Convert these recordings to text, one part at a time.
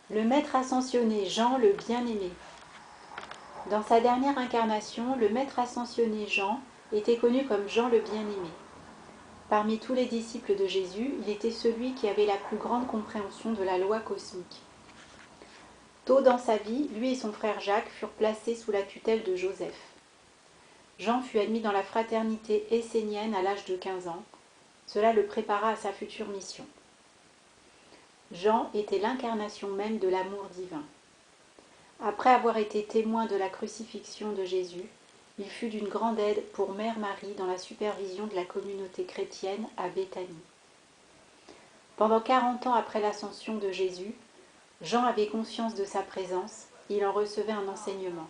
Le maître ascensionné Jean le bien-aimé. Dans sa dernière incarnation, le maître ascensionné Jean était connu comme Jean le bien-aimé. Parmi tous les disciples de Jésus, il était celui qui avait la plus grande compréhension de la loi cosmique. Tôt dans sa vie, lui et son frère Jacques furent placés sous la tutelle de Joseph. Jean fut admis dans la fraternité essénienne à l'âge de 15 ans. Cela le prépara à sa future mission. Jean était l'incarnation même de l'amour divin. Après avoir été témoin de la crucifixion de Jésus, il fut d'une grande aide pour Mère Marie dans la supervision de la communauté chrétienne à Béthanie. Pendant 40 ans après l'ascension de Jésus, Jean avait conscience de sa présence, il en recevait un enseignement.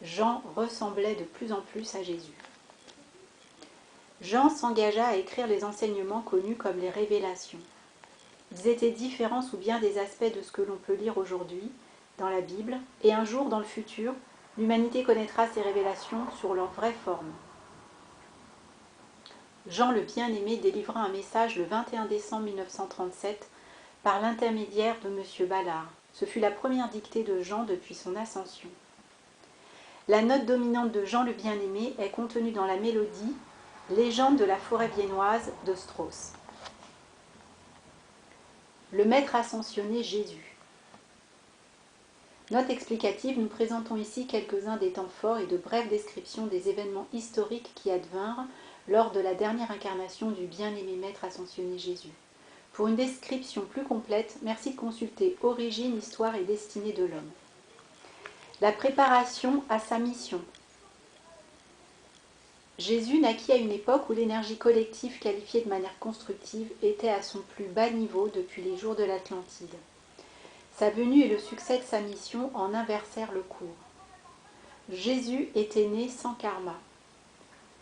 Jean ressemblait de plus en plus à Jésus. Jean s'engagea à écrire les enseignements connus comme les révélations. Ils étaient différents sous bien des aspects de ce que l'on peut lire aujourd'hui dans la Bible, et un jour dans le futur, l'humanité connaîtra ces révélations sur leur vraie forme. Jean le bien-aimé délivra un message le 21 décembre 1937 par l'intermédiaire de M. Ballard. Ce fut la première dictée de Jean depuis son ascension. La note dominante de Jean le bien-aimé est contenue dans la mélodie « Légende de la forêt viennoise » de Strauss. Le maître ascensionné Jésus. Note explicative, nous présentons ici quelques-uns des temps forts et de brèves descriptions des événements historiques qui advinrent lors de la dernière incarnation du bien-aimé maître ascensionné Jésus. Pour une description plus complète, merci de consulter Origine, Histoire et Destinée de l'homme. La préparation à sa mission. Jésus naquit à une époque où l'énergie collective qualifiée de manière constructive était à son plus bas niveau depuis les jours de l'Atlantide. Sa venue et le succès de sa mission en inversèrent le cours. Jésus était né sans karma.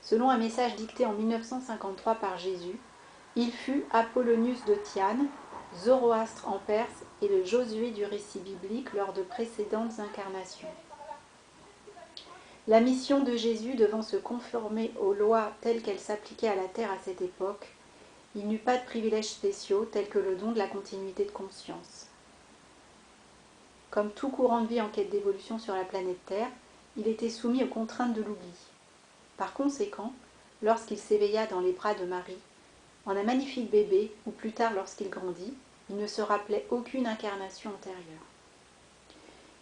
Selon un message dicté en 1953 par Jésus, il fut Apollonius de Tyane, Zoroastre en Perse et le Josué du récit biblique lors de précédentes incarnations. La mission de Jésus devant se conformer aux lois telles qu'elles s'appliquaient à la terre à cette époque, il n'eut pas de privilèges spéciaux tels que le don de la continuité de conscience. Comme tout courant de vie en quête d'évolution sur la planète Terre, il était soumis aux contraintes de l'oubli. Par conséquent, lorsqu'il s'éveilla dans les bras de Marie, en un magnifique bébé, ou plus tard lorsqu'il grandit, il ne se rappelait aucune incarnation antérieure.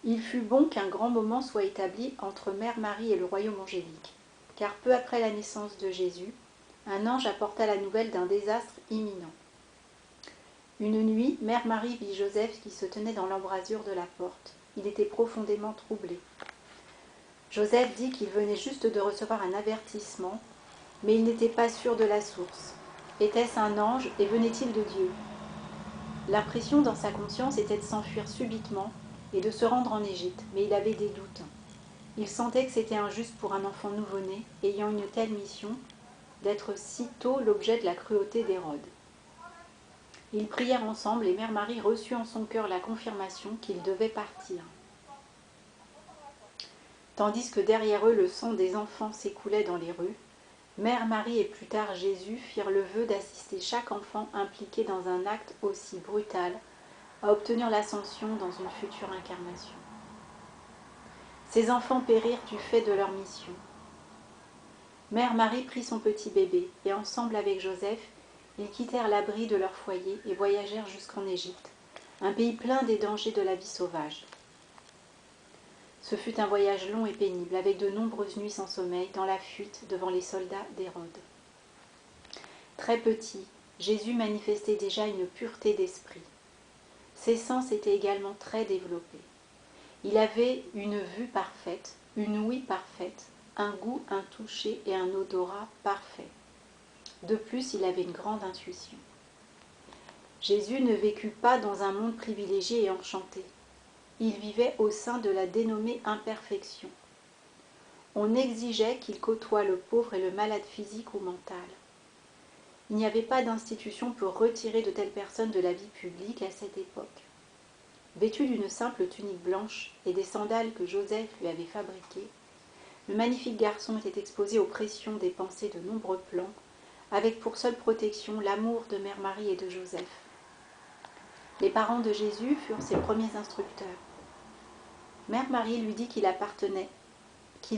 Il fut bon qu'un grand moment soit établi entre Mère Marie et le royaume angélique, car peu après la naissance de Jésus, un ange apporta la nouvelle d'un désastre imminent. Une nuit, Mère Marie vit Joseph qui se tenait dans l'embrasure de la porte. Il était profondément troublé. Joseph dit qu'il venait juste de recevoir un avertissement, mais il n'était pas sûr de la source. Était-ce un ange et venait-il de Dieu? L'impression dans sa conscience était de s'enfuir subitement et de se rendre en Égypte, mais il avait des doutes. Il sentait que c'était injuste pour un enfant nouveau-né, ayant une telle mission, d'être si tôt l'objet de la cruauté d'Hérode. Ils prièrent ensemble et Mère Marie reçut en son cœur la confirmation qu'il devait partir. Tandis que derrière eux le sang des enfants s'écoulait dans les rues, Mère Marie et plus tard Jésus firent le vœu d'assister chaque enfant impliqué dans un acte aussi brutal à obtenir l'ascension dans une future incarnation. Ces enfants périrent du fait de leur mission. Mère Marie prit son petit bébé et ensemble avec Joseph, ils quittèrent l'abri de leur foyer et voyagèrent jusqu'en Égypte, un pays plein des dangers de la vie sauvage. Ce fut un voyage long et pénible, avec de nombreuses nuits sans sommeil, dans la fuite devant les soldats d'Hérode. Très petit, Jésus manifestait déjà une pureté d'esprit. Ses sens étaient également très développés. Il avait une vue parfaite, une ouïe parfaite, un goût, un toucher et un odorat parfaits. De plus, il avait une grande intuition. Jésus ne vécut pas dans un monde privilégié et enchanté. Il vivait au sein de la dénommée imperfection. On exigeait qu'il côtoie le pauvre et le malade physique ou mental. Il n'y avait pas d'institution pour retirer de telles personnes de la vie publique à cette époque. Vêtu d'une simple tunique blanche et des sandales que Joseph lui avait fabriquées, le magnifique garçon était exposé aux pressions des pensées de nombreux plans, avec pour seule protection l'amour de Mère Marie et de Joseph. Les parents de Jésus furent ses premiers instructeurs. Mère Marie lui dit qu'il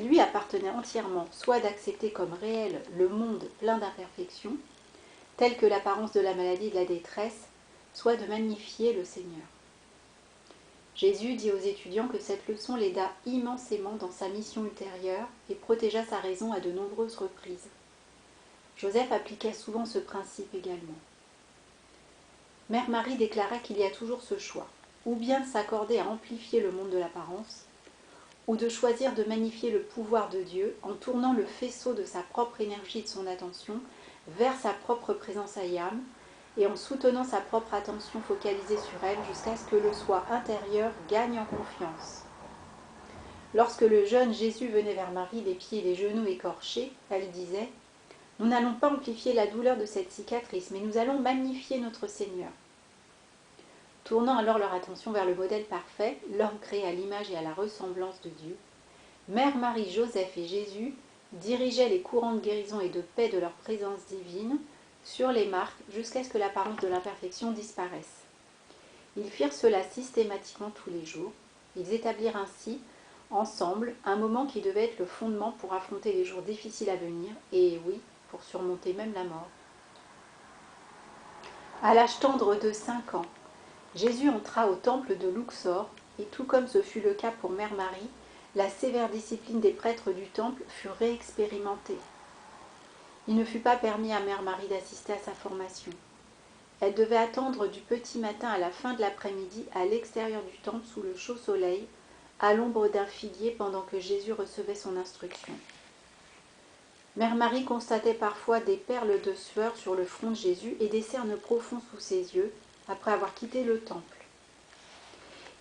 lui appartenait entièrement soit d'accepter comme réel le monde plein d'imperfections, tel que l'apparence de la maladie et de la détresse, soit de magnifier le Seigneur. Jésus dit aux étudiants que cette leçon l'aida immensément dans sa mission ultérieure et protégea sa raison à de nombreuses reprises. Joseph appliqua souvent ce principe également. Mère Marie déclara qu'il y a toujours ce choix, ou bien de s'accorder à amplifier le monde de l'apparence, ou de choisir de magnifier le pouvoir de Dieu en tournant le faisceau de sa propre énergie et de son attention vers sa propre présence à Yam, et en soutenant sa propre attention focalisée sur elle jusqu'à ce que le soi intérieur gagne en confiance. Lorsque le jeune Jésus venait vers Marie, les pieds et les genoux écorchés, elle disait « Nous n'allons pas amplifier la douleur de cette cicatrice, mais nous allons magnifier notre Seigneur. » Tournant alors leur attention vers le modèle parfait, l'homme créé à l'image et à la ressemblance de Dieu, Mère Marie, Joseph et Jésus dirigeaient les courants de guérison et de paix de leur présence divine sur les marques jusqu'à ce que l'apparence de l'imperfection disparaisse. Ils firent cela systématiquement tous les jours. Ils établirent ainsi, ensemble, un moment qui devait être le fondement pour affronter les jours difficiles à venir, et oui, pour surmonter même la mort. À l'âge tendre de 5 ans, Jésus entra au temple de Luxor, et tout comme ce fut le cas pour Mère Marie, la sévère discipline des prêtres du temple fut réexpérimentée. Il ne fut pas permis à Mère Marie d'assister à sa formation. Elle devait attendre du petit matin à la fin de l'après-midi à l'extérieur du temple sous le chaud soleil, à l'ombre d'un figuier pendant que Jésus recevait son instruction. Mère Marie constatait parfois des perles de sueur sur le front de Jésus et des cernes profonds sous ses yeux après avoir quitté le temple.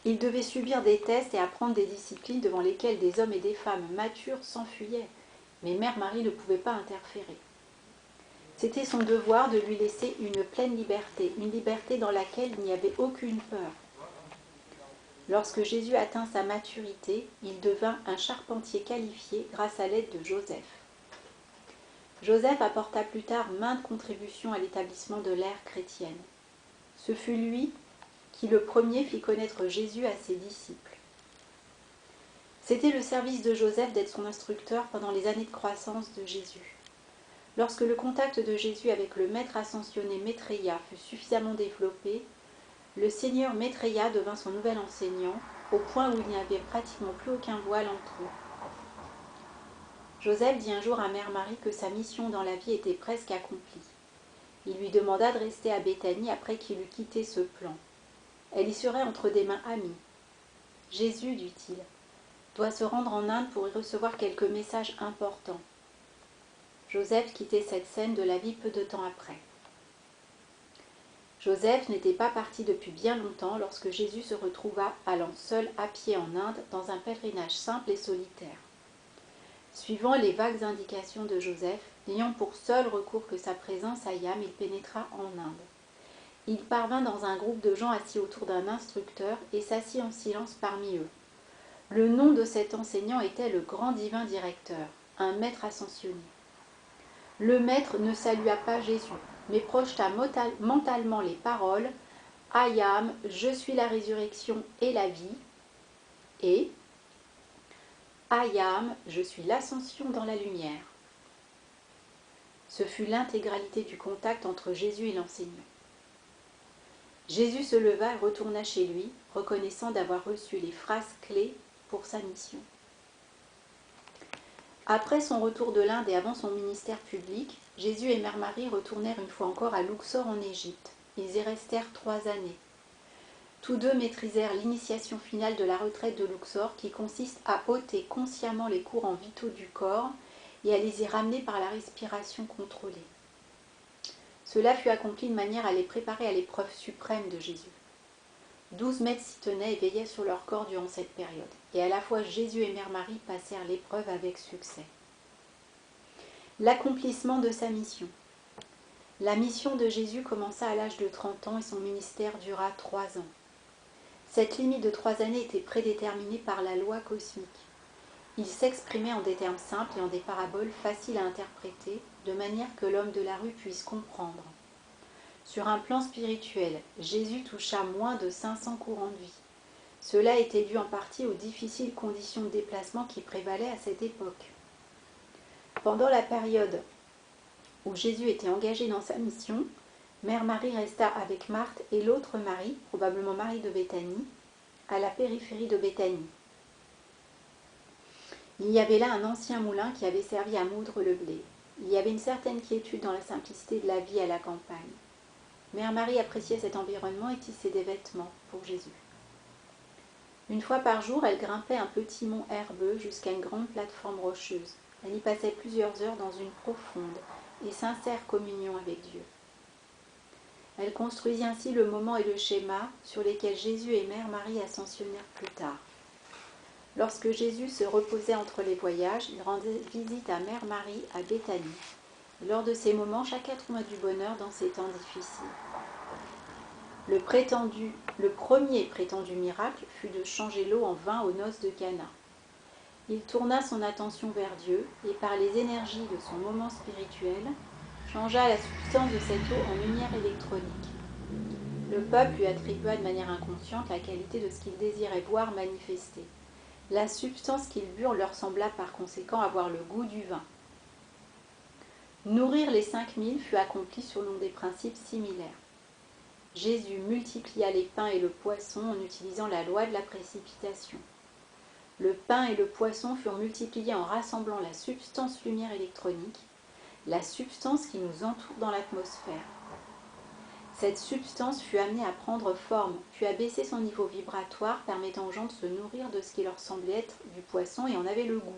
Il devait subir des tests et apprendre des disciplines devant lesquelles des hommes et des femmes matures s'enfuyaient, mais Mère Marie ne pouvait pas interférer. C'était son devoir de lui laisser une pleine liberté, une liberté dans laquelle il n'y avait aucune peur. Lorsque Jésus atteint sa maturité, il devint un charpentier qualifié grâce à l'aide de Joseph. Joseph apporta plus tard maintes contributions à l'établissement de l'ère chrétienne. Ce fut lui qui le premier fit connaître Jésus à ses disciples. C'était le service de Joseph d'être son instructeur pendant les années de croissance de Jésus. Lorsque le contact de Jésus avec le maître ascensionné Maitreya fut suffisamment développé, le seigneur Maitreya devint son nouvel enseignant, au point où il n'y avait pratiquement plus aucun voile entre eux. Joseph dit un jour à Mère Marie que sa mission dans la vie était presque accomplie. Il lui demanda de rester à Béthanie après qu'il eut quitté ce plan. Elle y serait entre des mains amies. Jésus, dit-il, doit se rendre en Inde pour y recevoir quelques messages importants. Joseph quittait cette scène de la vie peu de temps après. Joseph n'était pas parti depuis bien longtemps lorsque Jésus se retrouva allant seul à pied en Inde dans un pèlerinage simple et solitaire. Suivant les vagues indications de Joseph, n'ayant pour seul recours que sa présence à Yam, il pénétra en Inde. Il parvint dans un groupe de gens assis autour d'un instructeur et s'assit en silence parmi eux. Le nom de cet enseignant était le grand divin directeur, un maître ascensionné. Le maître ne salua pas Jésus, mais projeta mentalement les paroles « Ayam, je suis la résurrection et la vie » et « Ayam, je suis l'ascension dans la lumière ». Ce fut l'intégralité du contact entre Jésus et l'enseignant. Jésus se leva et retourna chez lui, reconnaissant d'avoir reçu les phrases clés pour sa mission. Après son retour de l'Inde et avant son ministère public, Jésus et Mère Marie retournèrent une fois encore à Luxor en Égypte. Ils y restèrent 3 années. Tous deux maîtrisèrent l'initiation finale de la retraite de Luxor qui consiste à ôter consciemment les courants vitaux du corps et à les y ramener par la respiration contrôlée. Cela fut accompli de manière à les préparer à l'épreuve suprême de Jésus. 12 maîtres s'y tenaient et veillaient sur leur corps durant cette période. Et à la fois Jésus et Mère Marie passèrent l'épreuve avec succès. L'accomplissement de sa mission. La mission de Jésus commença à l'âge de 30 ans et son ministère dura 3 ans. Cette limite de 3 années était prédéterminée par la loi cosmique. Il s'exprimait en des termes simples et en des paraboles faciles à interpréter, de manière que l'homme de la rue puisse comprendre. Sur un plan spirituel, Jésus toucha moins de 500 courants de vie. Cela était dû en partie aux difficiles conditions de déplacement qui prévalaient à cette époque. Pendant la période où Jésus était engagé dans sa mission, Mère Marie resta avec Marthe et l'autre Marie, probablement Marie de Béthanie, à la périphérie de Béthanie. Il y avait là un ancien moulin qui avait servi à moudre le blé. Il y avait une certaine quiétude dans la simplicité de la vie à la campagne. Mère Marie appréciait cet environnement et tissait des vêtements pour Jésus. Une fois par jour, elle grimpait un petit mont herbeux jusqu'à une grande plateforme rocheuse. Elle y passait plusieurs heures dans une profonde et sincère communion avec Dieu. Elle construisit ainsi le moment et le schéma sur lesquels Jésus et Mère Marie ascensionnèrent plus tard. Lorsque Jésus se reposait entre les voyages, il rendait visite à Mère Marie à Béthanie. Et lors de ces moments, chaque être eut du bonheur dans ces temps difficiles. Le premier prétendu miracle fut de changer l'eau en vin aux noces de Cana. Il tourna son attention vers Dieu et par les énergies de son moment spirituel, changea la substance de cette eau en lumière électronique. Le peuple lui attribua de manière inconsciente la qualité de ce qu'il désirait voir manifester. La substance qu'ils burent leur sembla par conséquent avoir le goût du vin. Nourrir les 5000 fut accompli selon des principes similaires. Jésus multiplia les pains et le poisson en utilisant la loi de la précipitation. Le pain et le poisson furent multipliés en rassemblant la substance lumière électronique, la substance qui nous entoure dans l'atmosphère. Cette substance fut amenée à prendre forme, puis à baisser son niveau vibratoire, permettant aux gens de se nourrir de ce qui leur semblait être du poisson et en avait le goût.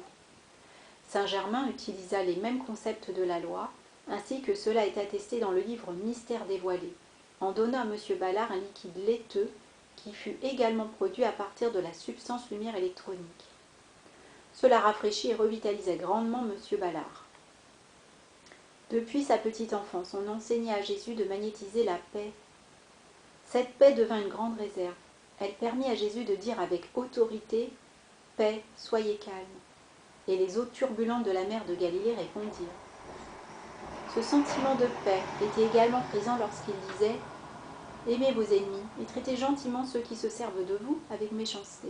Saint Germain utilisa les mêmes concepts de la loi, ainsi que cela est attesté dans le livre Mystère dévoilé, en donnant à M. Ballard un liquide laiteux qui fut également produit à partir de la substance lumière électronique. Cela rafraîchit et revitalisait grandement M. Ballard. Depuis sa petite enfance, on enseignait à Jésus de magnétiser la paix. Cette paix devint une grande réserve. Elle permit à Jésus de dire avec autorité « Paix, soyez calme ». Et les eaux turbulentes de la mer de Galilée répondirent. Ce sentiment de paix était également présent lorsqu'il disait « Aimez vos ennemis et traitez gentiment ceux qui se servent de vous avec méchanceté ».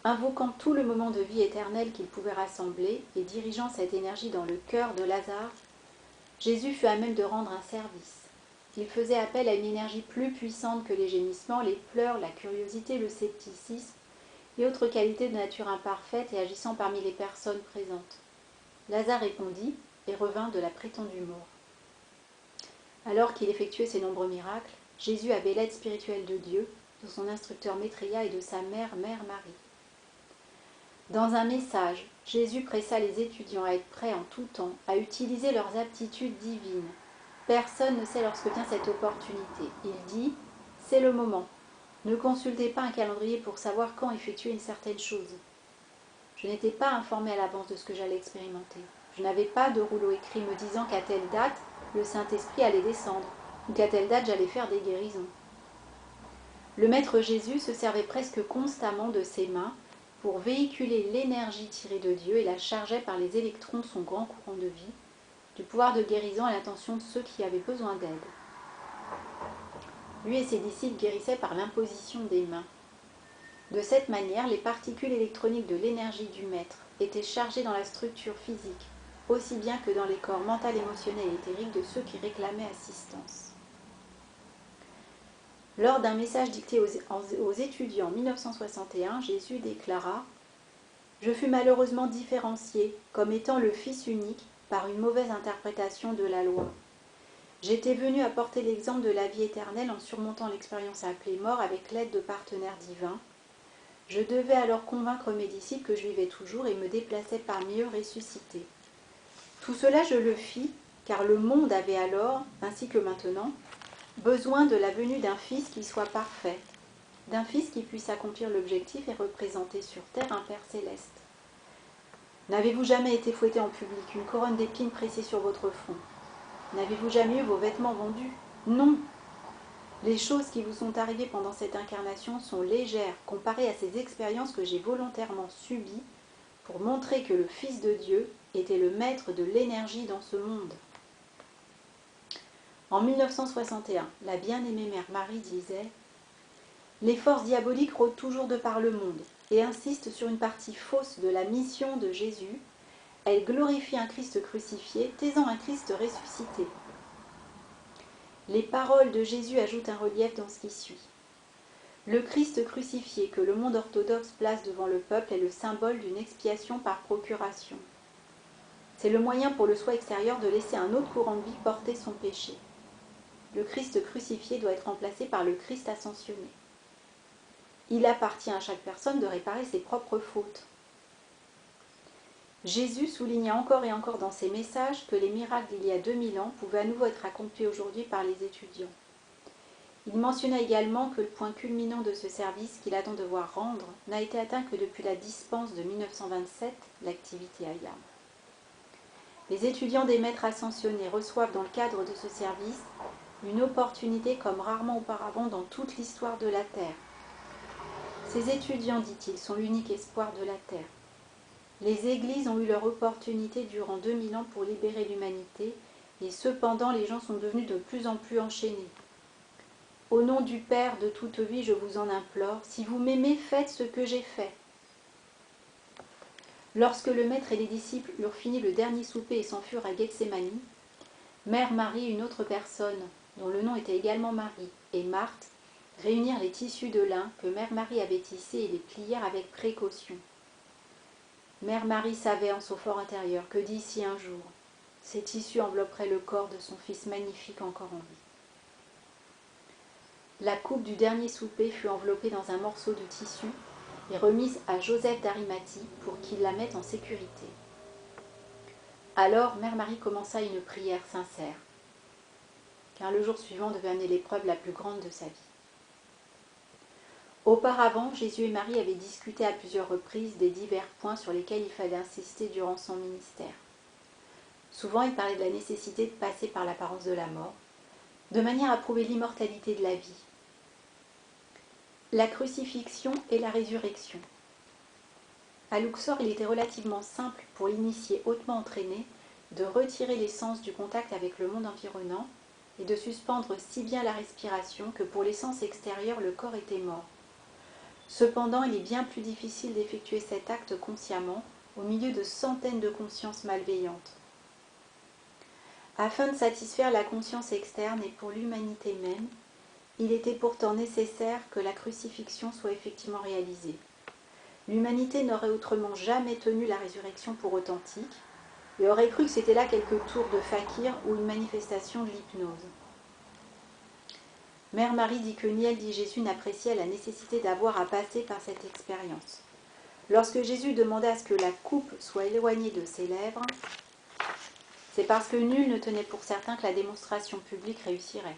Invoquant tout le moment de vie éternelle qu'il pouvait rassembler et dirigeant cette énergie dans le cœur de Lazare, Jésus fut à même de rendre un service. Il faisait appel à une énergie plus puissante que les gémissements, les pleurs, la curiosité, le scepticisme et autres qualités de nature imparfaite et agissant parmi les personnes présentes. Lazare répondit et revint de la prétendue mort. Alors qu'il effectuait ces nombreux miracles, Jésus avait l'aide spirituelle de Dieu, de son instructeur Maitréya et de sa mère, Mère Marie. Dans un message, Jésus pressa les étudiants à être prêts en tout temps, à utiliser leurs aptitudes divines. Personne ne sait lorsque vient cette opportunité. Il dit « C'est le moment. Ne consultez pas un calendrier pour savoir quand effectuer une certaine chose. » Je n'étais pas informée à l'avance de ce que j'allais expérimenter. Je n'avais pas de rouleau écrit me disant qu'à telle date, le Saint-Esprit allait descendre, ou qu'à telle date, j'allais faire des guérisons. Le Maître Jésus se servait presque constamment de ses mains pour véhiculer l'énergie tirée de Dieu et la chargeait par les électrons de son grand courant de vie, du pouvoir de guérison à l'attention de ceux qui avaient besoin d'aide. Lui et ses disciples guérissaient par l'imposition des mains. De cette manière, les particules électroniques de l'énergie du Maître étaient chargées dans la structure physique, aussi bien que dans les corps mental, émotionnel et éthérique de ceux qui réclamaient assistance. Lors d'un message dicté aux étudiants en 1961, Jésus déclara « Je fus malheureusement différencié comme étant le Fils unique par une mauvaise interprétation de la loi. J'étais venu apporter l'exemple de la vie éternelle en surmontant l'expérience appelée mort avec l'aide de partenaires divins. Je devais alors convaincre mes disciples que je vivais toujours et me déplaçais parmi eux ressuscités. Tout cela je le fis, car le monde avait alors, ainsi que maintenant, besoin de la venue d'un Fils qui soit parfait, d'un Fils qui puisse accomplir l'objectif et représenter sur terre un Père céleste. N'avez-vous jamais été fouetté en public, une couronne d'épines pressée sur votre front? N'avez-vous jamais eu vos vêtements vendus? Non! Les choses qui vous sont arrivées pendant cette incarnation sont légères comparées à ces expériences que j'ai volontairement subies pour montrer que le Fils de Dieu était le maître de l'énergie dans ce monde. En 1961, la bien-aimée mère Marie disait « Les forces diaboliques rôdent toujours de par le monde et insistent sur une partie fausse de la mission de Jésus. Elles glorifient un Christ crucifié, taisant un Christ ressuscité. » Les paroles de Jésus ajoutent un relief dans ce qui suit. Le Christ crucifié que le monde orthodoxe place devant le peuple est le symbole d'une expiation par procuration. C'est le moyen pour le soi extérieur de laisser un autre courant de vie porter son péché. Le Christ crucifié doit être remplacé par le Christ ascensionné. Il appartient à chaque personne de réparer ses propres fautes. Jésus souligna encore et encore dans ses messages que les miracles d'il y a 2000 ans pouvaient à nouveau être accomplis aujourd'hui par les étudiants. Il mentionna également que le point culminant de ce service qu'il attend de voir rendre n'a été atteint que depuis la dispense de 1927, l'activité Ayam. Les étudiants des maîtres ascensionnés reçoivent dans le cadre de ce service une opportunité comme rarement auparavant dans toute l'histoire de la Terre. Ces étudiants, dit-il, sont l'unique espoir de la Terre. Les églises ont eu leur opportunité durant 2000 ans pour libérer l'humanité, et cependant les gens sont devenus de plus en plus enchaînés. Au nom du Père de toute vie, je vous en implore, si vous m'aimez, faites ce que j'ai fait. Lorsque le maître et les disciples eurent fini le dernier souper et s'enfurent à Gethsémani, Mère Marie, une autre personne, dont le nom était également Marie, et Marthe, réunirent les tissus de lin que Mère Marie avait tissés et les plièrent avec précaution. Mère Marie savait en son fort intérieur que d'ici un jour, ces tissus envelopperaient le corps de son fils magnifique encore en vie. La coupe du dernier souper fut enveloppée dans un morceau de tissu et remise à Joseph d'Arimathie pour qu'il la mette en sécurité. Alors Mère Marie commença une prière sincère, car le jour suivant devait amener l'épreuve la plus grande de sa vie. Auparavant, Jésus et Marie avaient discuté à plusieurs reprises des divers points sur lesquels il fallait insister durant son ministère. Souvent, il parlait de la nécessité de passer par l'apparence de la mort, de manière à prouver l'immortalité de la vie. La crucifixion et la résurrection. À Luxor, il était relativement simple pour l'initié hautement entraîné de retirer les sens du contact avec le monde environnant et de suspendre si bien la respiration que pour les sens extérieurs, le corps était mort. Cependant, il est bien plus difficile d'effectuer cet acte consciemment au milieu de centaines de consciences malveillantes. Afin de satisfaire la conscience externe et pour l'humanité même, il était pourtant nécessaire que la crucifixion soit effectivement réalisée. L'humanité n'aurait autrement jamais tenu la résurrection pour authentique et aurait cru que c'était là quelques tours de fakir ou une manifestation de l'hypnose. Mère Marie dit que ni elle ni Jésus n'appréciaient la nécessité d'avoir à passer par cette expérience. Lorsque Jésus demanda à ce que la coupe soit éloignée de ses lèvres, c'est parce que nul ne tenait pour certain que la démonstration publique réussirait.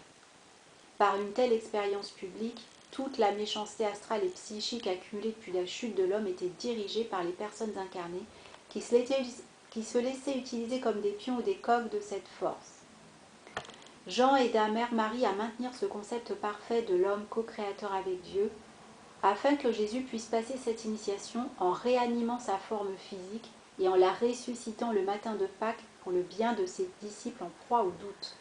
Par une telle expérience publique, toute la méchanceté astrale et psychique accumulée depuis la chute de l'homme était dirigée par les personnes incarnées qui se laissaient utiliser comme des pions ou des coques de cette force. Jean aida Mère Marie à maintenir ce concept parfait de l'homme co-créateur avec Dieu, afin que Jésus puisse passer cette initiation en réanimant sa forme physique et en la ressuscitant le matin de Pâques pour le bien de ses disciples en proie au doute.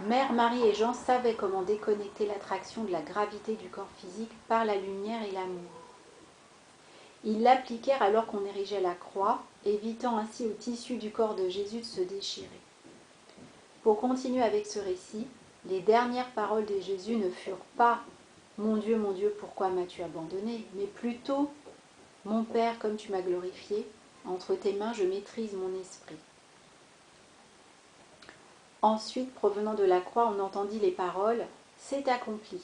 Mère Marie et Jean savaient comment déconnecter l'attraction de la gravité du corps physique par la lumière et l'amour. Ils l'appliquèrent alors qu'on érigeait la croix, évitant ainsi au tissu du corps de Jésus de se déchirer. Pour continuer avec ce récit, les dernières paroles de Jésus ne furent pas « Mon Dieu, pourquoi m'as-tu abandonné ?» mais plutôt « Mon Père, comme tu m'as glorifié, entre tes mains je maîtrise mon esprit. » Ensuite, provenant de la croix, on entendit les paroles « C'est accompli ».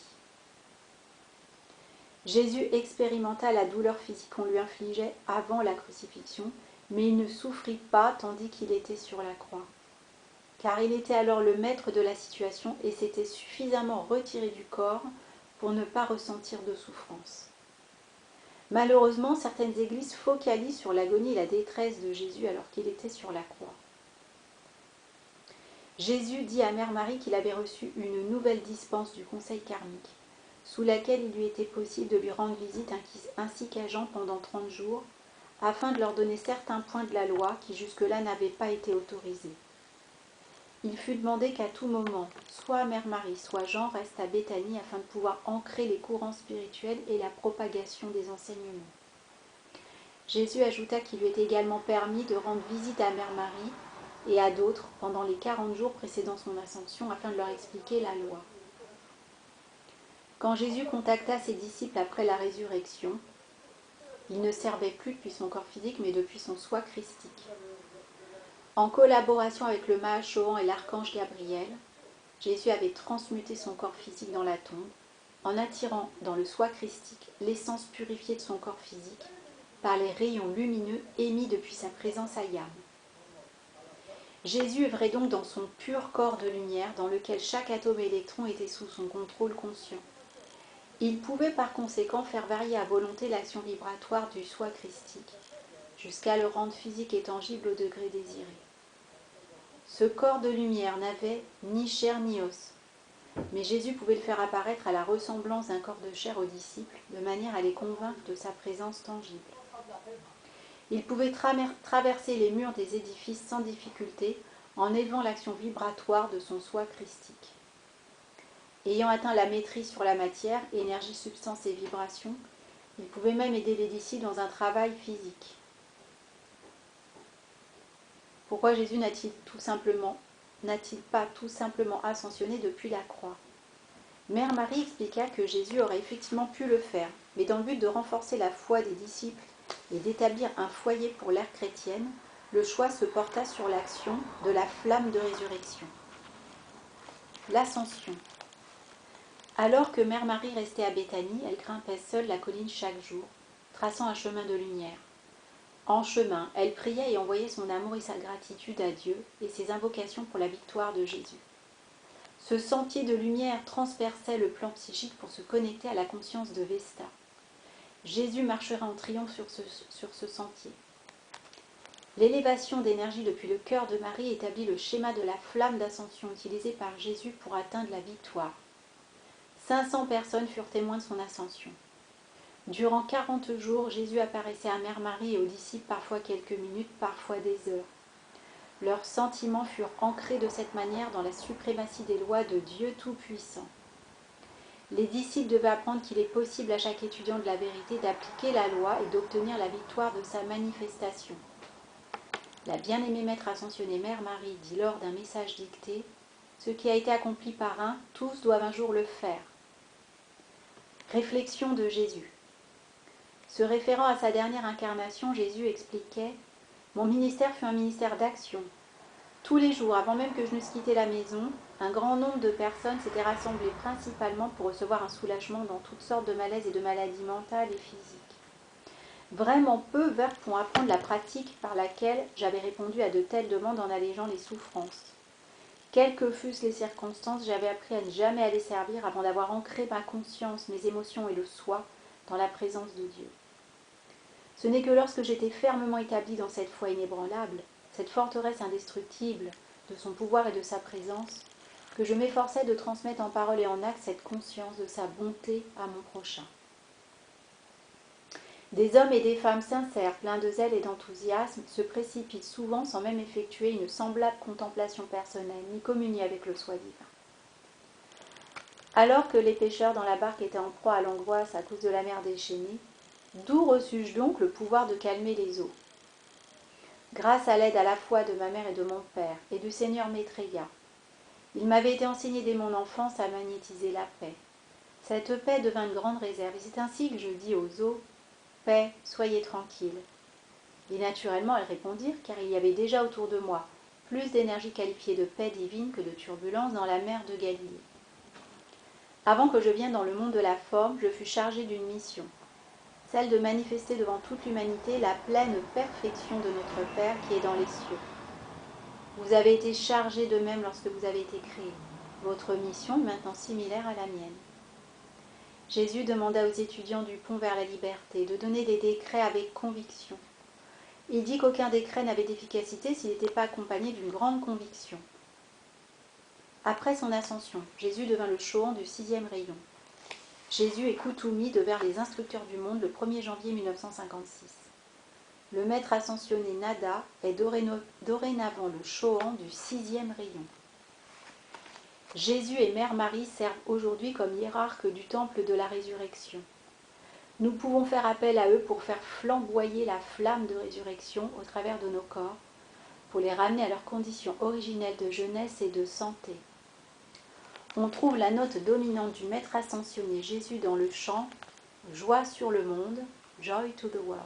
Jésus expérimenta la douleur physique qu'on lui infligeait avant la crucifixion, mais il ne souffrit pas tandis qu'il était sur la croix. Car il était alors le maître de la situation et s'était suffisamment retiré du corps pour ne pas ressentir de souffrance. Malheureusement, certaines églises focalisent sur l'agonie et la détresse de Jésus alors qu'il était sur la croix. Jésus dit à Mère Marie qu'il avait reçu une nouvelle dispense du conseil karmique, sous laquelle il lui était possible de lui rendre visite ainsi qu'à Jean pendant 30 jours, afin de leur donner certains points de la loi qui jusque-là n'avaient pas été autorisés. il fut demandé qu'à tout moment, soit Mère Marie, soit Jean restent à Béthanie afin de pouvoir ancrer les courants spirituels et la propagation des enseignements. Jésus ajouta qu'il lui était également permis de rendre visite à Mère Marie et à d'autres pendant les 40 jours précédant son ascension afin de leur expliquer la loi. Quand Jésus contacta ses disciples après la résurrection, il ne servait plus depuis son corps physique mais depuis son soi christique. En collaboration avec le Mahachohan et l'archange Gabriel, Jésus avait transmuté son corps physique dans la tombe en attirant dans le soi christique l'essence purifiée de son corps physique par les rayons lumineux émis depuis sa présence à Yam. Jésus œuvrait donc dans son pur corps de lumière dans lequel chaque atome et électron était sous son contrôle conscient. Il pouvait par conséquent faire varier à volonté l'action vibratoire du soi christique, jusqu'à le rendre physique et tangible au degré désiré. Ce corps de lumière n'avait ni chair ni os, mais Jésus pouvait le faire apparaître à la ressemblance d'un corps de chair aux disciples, de manière à les convaincre de sa présence tangible. Il pouvait traverser les murs des édifices sans difficulté en élevant l'action vibratoire de son soi christique. Ayant atteint la maîtrise sur la matière, énergie, substance et vibration, il pouvait même aider les disciples dans un travail physique. Pourquoi Jésus n'a-t-il pas tout simplement ascensionné depuis la croix? Mère Marie expliqua que Jésus aurait effectivement pu le faire, mais dans le but de renforcer la foi des disciples et d'établir un foyer pour l'ère chrétienne, le choix se porta sur l'action de la flamme de résurrection. L'ascension. Alors que Mère Marie restait à Béthanie, elle grimpait seule la colline chaque jour, traçant un chemin de lumière. En chemin, elle priait et envoyait son amour et sa gratitude à Dieu et ses invocations pour la victoire de Jésus. Ce sentier de lumière transperçait le plan psychique pour se connecter à la conscience de Vesta. Jésus marchera en triomphe sur ce sentier. L'élévation d'énergie depuis le cœur de Marie établit le schéma de la flamme d'ascension utilisée par Jésus pour atteindre la victoire. 500 personnes furent témoins de son ascension. Durant 40 jours, Jésus apparaissait à Mère Marie et aux disciples parfois quelques minutes, parfois des heures. Leurs sentiments furent ancrés de cette manière dans la suprématie des lois de Dieu Tout-Puissant. Les disciples devaient apprendre qu'il est possible à chaque étudiant de la vérité d'appliquer la loi et d'obtenir la victoire de sa manifestation. La bien-aimée Maître Ascensionnée Mère Marie dit lors d'un message dicté « Ce qui a été accompli par un, tous doivent un jour le faire ». Réflexion de Jésus. Se référant à sa dernière incarnation, Jésus expliquait « Mon ministère fut un ministère d'action. Tous les jours, avant même que je n'eusse quitté la maison, un grand nombre de personnes s'étaient rassemblées principalement pour recevoir un soulagement dans toutes sortes de malaises et de maladies mentales et physiques. Vraiment peu vinrent pour apprendre la pratique par laquelle j'avais répondu à de telles demandes en allégeant les souffrances. Quelles que fussent les circonstances, j'avais appris à ne jamais aller servir avant d'avoir ancré ma conscience, mes émotions et le soi dans la présence de Dieu. Ce n'est que lorsque j'étais fermement établie dans cette foi inébranlable, cette forteresse indestructible de son pouvoir et de sa présence, que je m'efforçais de transmettre en parole et en acte cette conscience de sa bonté à mon prochain. Des hommes et des femmes sincères, pleins de zèle et d'enthousiasme, se précipitent souvent sans même effectuer une semblable contemplation personnelle, ni communier avec le soi divin. Alors que les pêcheurs dans la barque étaient en proie à l'angoisse à cause de la mer déchaînée, d'où reçus-je donc le pouvoir de calmer les eaux? Grâce à l'aide à la fois de ma mère et de mon père, et du Seigneur Maitreya. Il m'avait été enseigné dès mon enfance à magnétiser la paix. Cette paix devint une grande réserve, et c'est ainsi que je dis aux eaux, « Paix, soyez tranquilles ». Et naturellement elles répondirent, car il y avait déjà autour de moi plus d'énergie qualifiée de paix divine que de turbulence dans la mer de Galilée. Avant que je vienne dans le monde de la forme, je fus chargée d'une mission, celle de manifester devant toute l'humanité la pleine perfection de notre Père qui est dans les cieux. Vous avez été chargés de même lorsque vous avez été créés. Votre mission est maintenant similaire à la mienne. Jésus demanda aux étudiants du pont vers la liberté de donner des décrets avec conviction. Il dit qu'aucun décret n'avait d'efficacité s'il n'était pas accompagné d'une grande conviction. Après son ascension, Jésus devint le Chohan du 6e rayon. Jésus et Koutoumi devinrent les instructeurs du monde le 1er janvier 1956. Le maître ascensionné Nada est dorénavant le Chohan du 6e rayon. Jésus et Mère Marie servent aujourd'hui comme hiérarques du temple de la résurrection. Nous pouvons faire appel à eux pour faire flamboyer la flamme de résurrection au travers de nos corps, pour les ramener à leur condition originelle de jeunesse et de santé. On trouve la note dominante du Maître ascensionné Jésus dans le chant « Joie sur le monde »,« Joy to the world ».